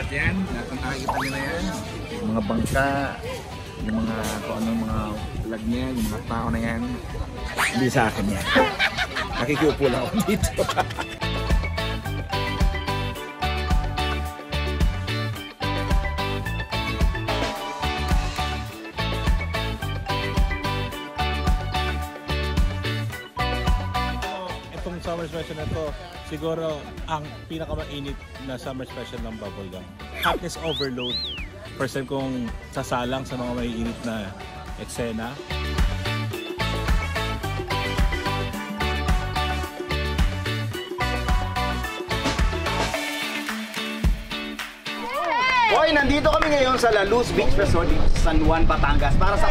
At yan, nakikita nyo na yan. Yung mga bangka, yung mga kung anong mga lag niya, yung mga tao na yan. Hindi sa akin yan. Nakikiupo lang ako dito. Itong summer special na to, siguro ang pinakamainit na summer special ng Bubblegum. Hotness overload. First time kong sasalang sa mga maiinit na eksena. Hoy, nandito kami ngayon sa La Luz Beach Resort dito sa San Juan, Batangas para sa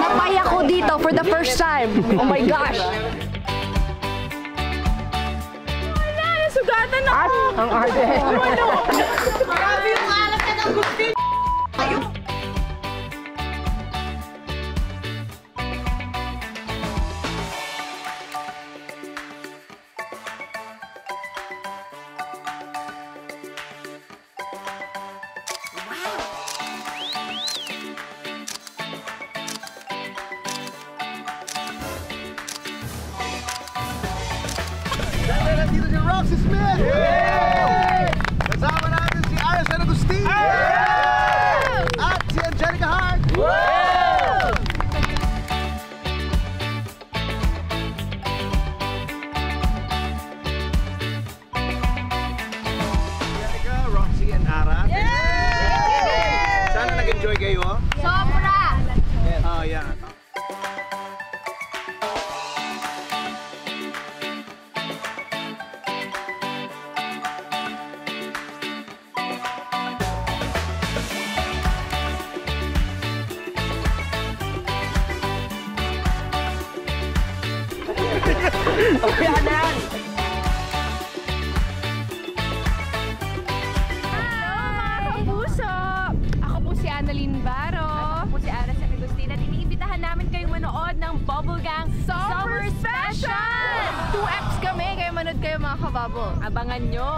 Napay ako dito for the first time. Oh my gosh. Wala, nasugatan ako. Ang arte. Grabe yung alam ka ng gusti. Nandito si Roxy Smith! Kasama natin si Arsen Agustin! At si Angelica Hart! Angelica, Roxy, and Ara. Sana nag-enjoy kayo. Sobra! Oh, yeah. Okay, Anan! Hello mga kapuso! Ako po si Annalyn Baro. At ako po si Arsen Agustin. At iniimbitahan namin kayong manood ng Bubblegang Summer Special! 2X kami, kaya manood kayo mga kabubble. Abangan nyo!